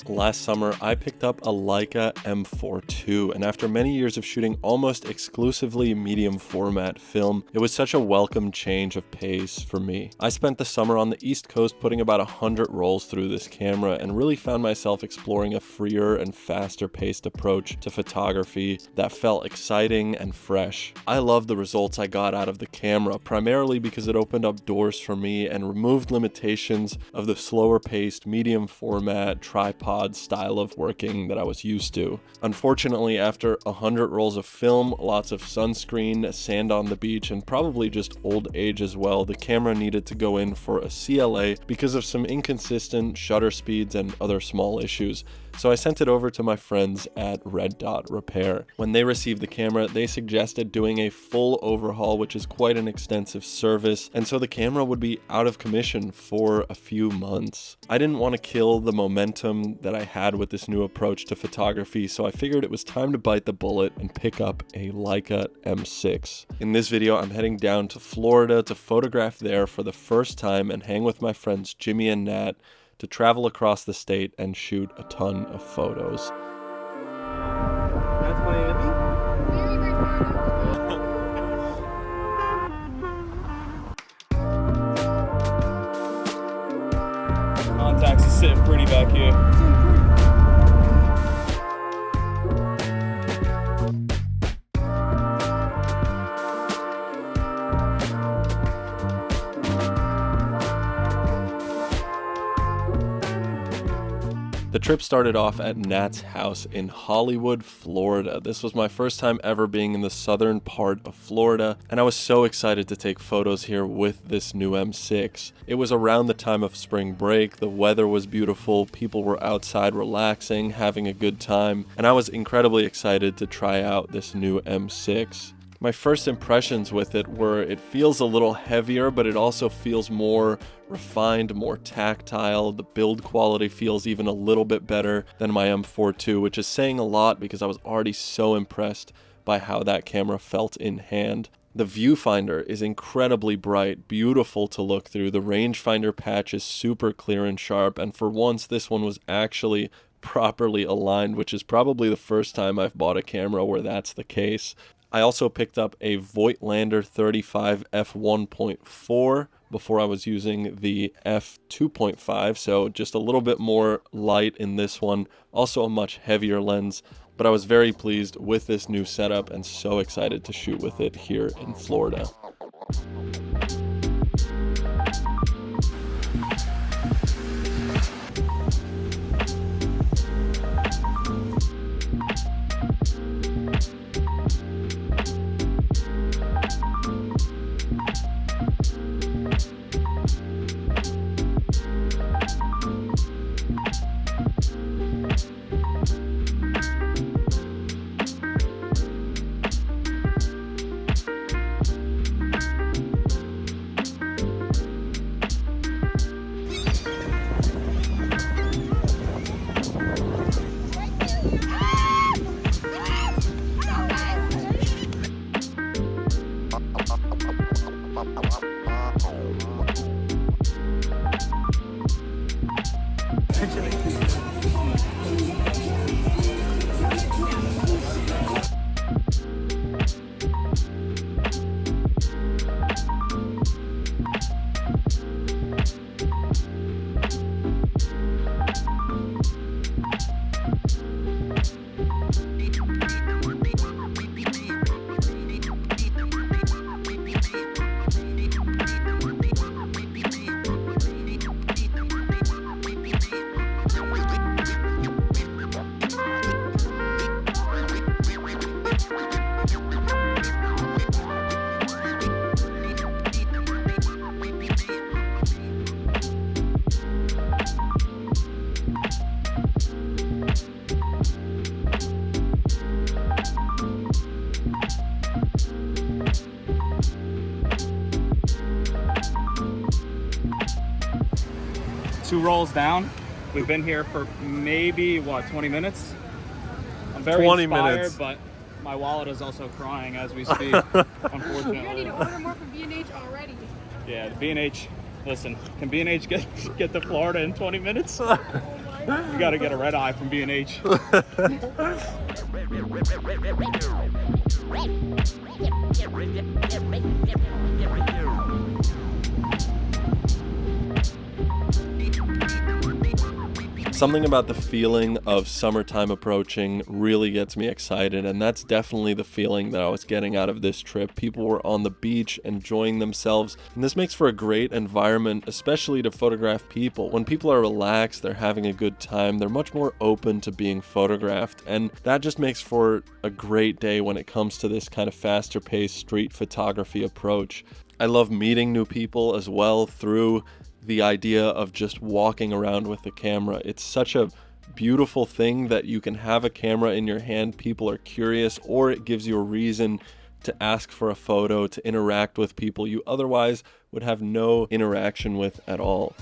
Last summer, I picked up a Leica M6 II, and after many years of shooting almost exclusively medium format film, it was such a welcome change of pace for me. I spent the summer on the East Coast putting about 100 rolls through this camera and really found myself exploring a freer and faster paced approach to photography that felt exciting and fresh. I loved the results I got out of the camera, primarily because it opened up doors for me and removed limitations of the slower paced medium format tripod style of working that I was used to. Unfortunately, after 100 rolls of film, lots of sunscreen, sand on the beach, and probably just old age as well, the camera needed to go in for a CLA because of some inconsistent shutter speeds and other small issues. So I sent it over to my friends at Red Dot Repair. When they received the camera, they suggested doing a full overhaul, which is quite an extensive service, and so the camera would be out of commission for a few months. I didn't want to kill the momentum that I had with this new approach to photography, so I figured it was time to bite the bullet and pick up a Leica M6. In this video, I'm heading down to Florida to photograph there for the first time and hang with my friends Jimmy and Nat to travel across the state and shoot a ton of photos. That's Miami? Very, very far. Contacts is sitting pretty back here. The trip started off at Nat's house in Hollywood, Florida. This was my first time ever being in the southern part of Florida, and I was so excited to take photos here with this new M6. It was around the time of spring break, the weather was beautiful, people were outside relaxing, having a good time, and I was incredibly excited to try out this new M6. My first impressions with it were it feels a little heavier, but it also feels more refined, more tactile. The build quality feels even a little bit better than my M4 II, which is saying a lot because I was already so impressed by how that camera felt in hand. The viewfinder is incredibly bright, beautiful to look through. The rangefinder patch is super clear and sharp, and for once this one was actually properly aligned, which is probably the first time I've bought a camera where that's the case. I also picked up a Voigtlander 35 f1.4 before I was using the f2.5, so just a little bit more light in this one, also a much heavier lens, but I was very pleased with this new setup and so excited to shoot with it here in Florida. Two rolls down. We've been here for maybe, 20 minutes? I'm very 20 inspired, minutes. but my wallet is also crying as we speak, You're gonna unfortunately. need to order more from B&H already. Yeah, the B&H, listen, can B&H get to Florida in 20 minutes? Oh my You gotta get a red eye from B&H. Something about the feeling of summertime approaching really gets me excited, and that's definitely the feeling that I was getting out of this trip. People were on the beach enjoying themselves, and this makes for a great environment, especially to photograph people. When people are relaxed, they're having a good time, they're much more open to being photographed, and that just makes for a great day when it comes to this kind of faster paced street photography approach. I love meeting new people as well through the idea of just walking around with the camera. It's such a beautiful thing that you can have a camera in your hand, people are curious, or it gives you a reason to ask for a photo, to interact with people you otherwise would have no interaction with at all.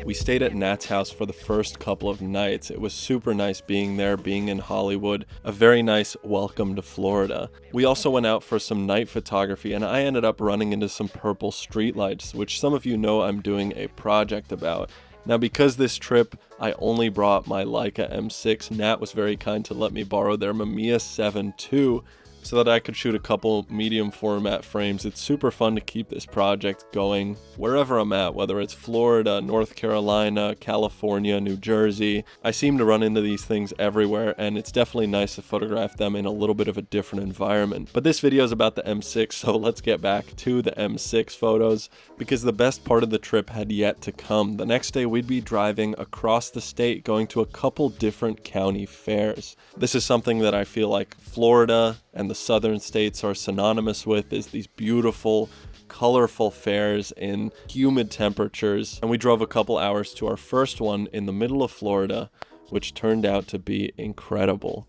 We stayed at Nat's house for the first couple of nights. It was super nice being there, being in Hollywood, a very nice welcome to Florida. We also went out for some night photography, and I ended up running into some purple streetlights, which some of you know I'm doing a project about. Now, because this trip I only brought my Leica M6, Nat was very kind to let me borrow their Mamiya 7 II, so that I could shoot a couple medium format frames. It's super fun to keep this project going wherever I'm at, whether it's Florida, North Carolina, California, New Jersey. I seem to run into these things everywhere, and it's definitely nice to photograph them in a little bit of a different environment. But this video is about the M6, so let's get back to the M6 photos, because the best part of the trip had yet to come. The next day we'd be driving across the state, going to a couple different county fairs. This is something that I feel like Florida and the southern states are synonymous with, is these beautiful, colorful fairs in humid temperatures. And we drove a couple hours to our first one in the middle of Florida, which turned out to be incredible.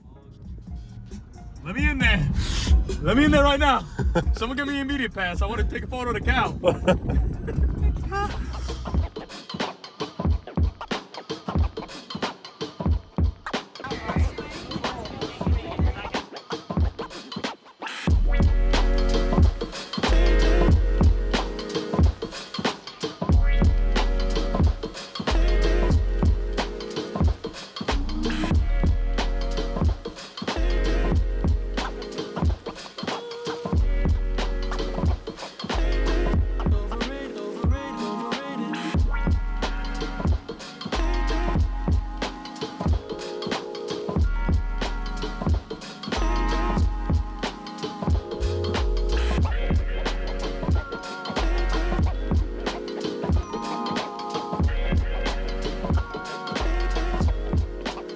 Let me in there. Let me in there right now. Someone give me an immediate pass. I want to take a photo of the cow.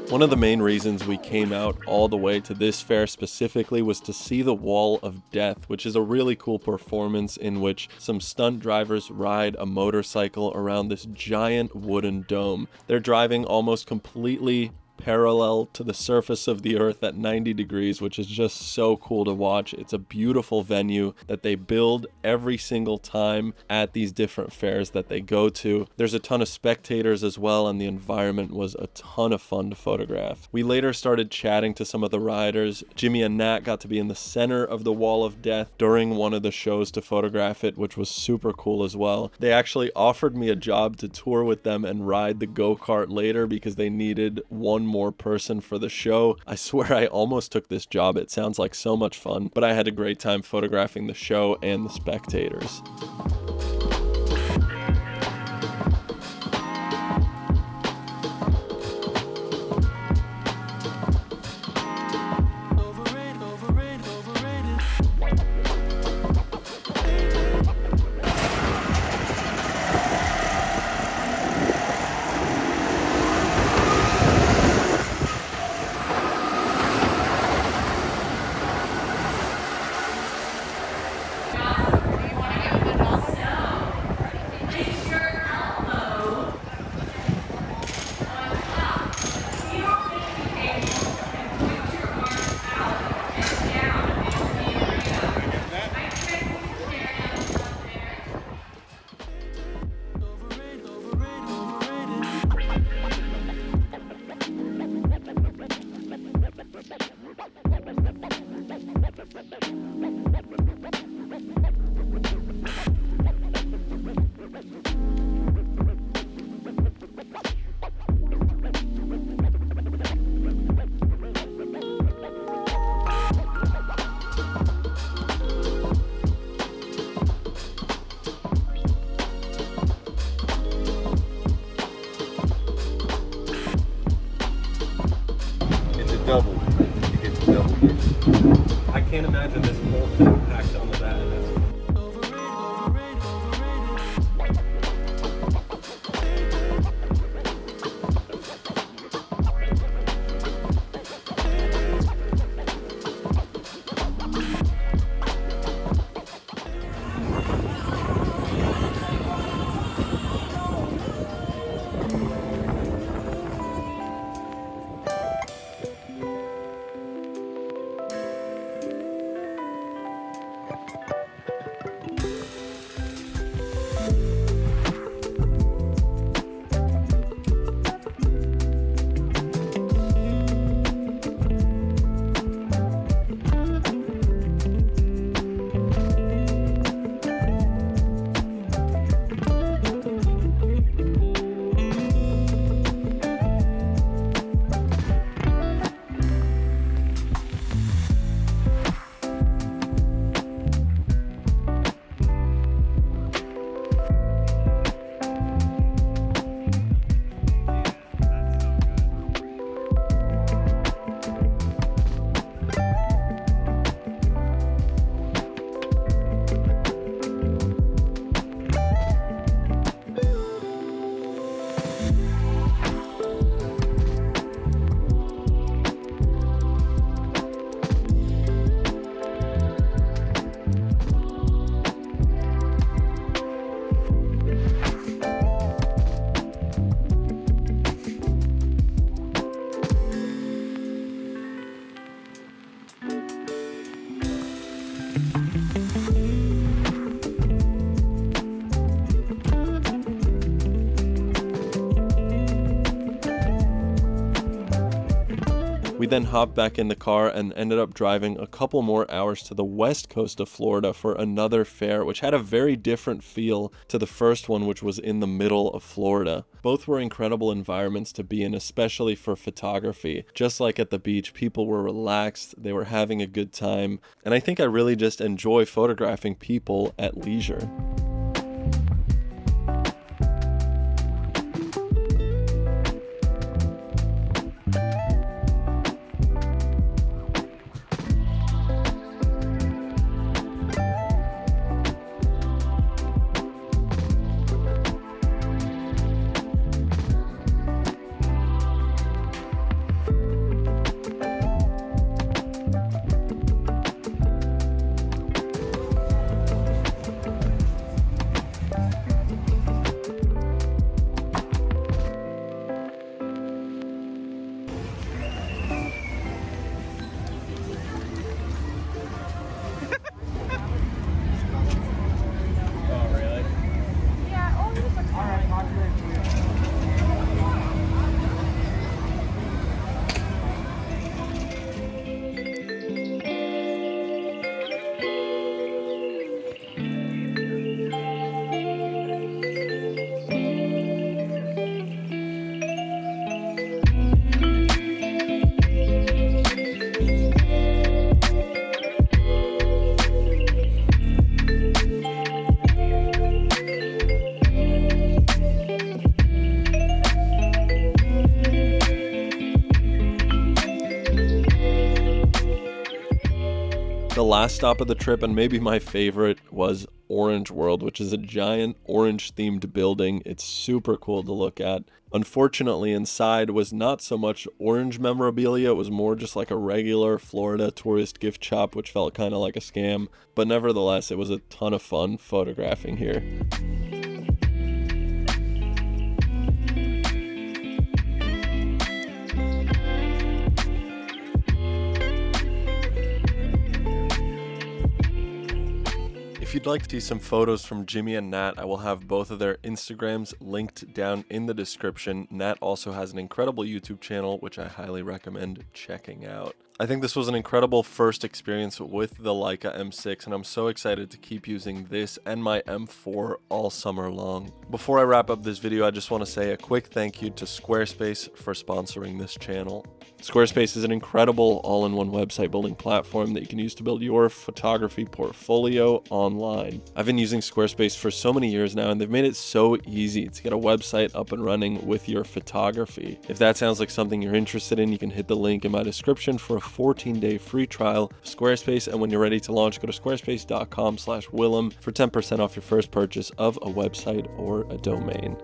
One of the main reasons we came out all the way to this fair specifically was to see the Wall of Death, which is a really cool performance in which some stunt drivers ride a motorcycle around this giant wooden dome. They're driving almost completely parallel to the surface of the earth at 90 degrees, which is just so cool to watch. It's a beautiful venue that they build every single time at these different fairs that they go to. There's a ton of spectators as well, and the environment was a ton of fun to photograph. We later started chatting to some of the riders. Jimmy and Nat got to be in the center of the Wall of Death during one of the shows to photograph it, which was super cool as well. They actually offered me a job to tour with them and ride the go-kart later because they needed one more person for the show. I swear I almost took this job. It sounds like so much fun, but I had a great time photographing the show and the spectators. double. You get the double gift. I can't imagine this whole thing packed onto that. We then hopped back in the car and ended up driving a couple more hours to the west coast of Florida for another fair, which had a very different feel to the first one, which was in the middle of Florida. Both were incredible environments to be in, especially for photography. Just like at the beach, people were relaxed, they were having a good time, and I think I really just enjoy photographing people at leisure. The last stop of the trip, and maybe my favorite, was Orange World, which is a giant orange-themed building. It's super cool to look at. Unfortunately, inside was not so much orange memorabilia, it was more just like a regular Florida tourist gift shop, which felt kind of like a scam. But nevertheless, it was a ton of fun photographing here. If you'd like to see some photos from Jimmy and Nat, I will have both of their Instagrams linked down in the description. Nat also has an incredible YouTube channel, which I highly recommend checking out. I think this was an incredible first experience with the Leica M6, and I'm so excited to keep using this and my M4 all summer long. Before I wrap up this video, I just want to say a quick thank you to Squarespace for sponsoring this channel. Squarespace is an incredible all-in-one website building platform that you can use to build your photography portfolio online. I've been using Squarespace for so many years now, and they've made it so easy to get a website up and running with your photography. If that sounds like something you're interested in, you can hit the link in my description for a 14-day free trial of Squarespace, and when you're ready to launch, go to squarespace.com/Willem for 10% off your first purchase of a website or a domain.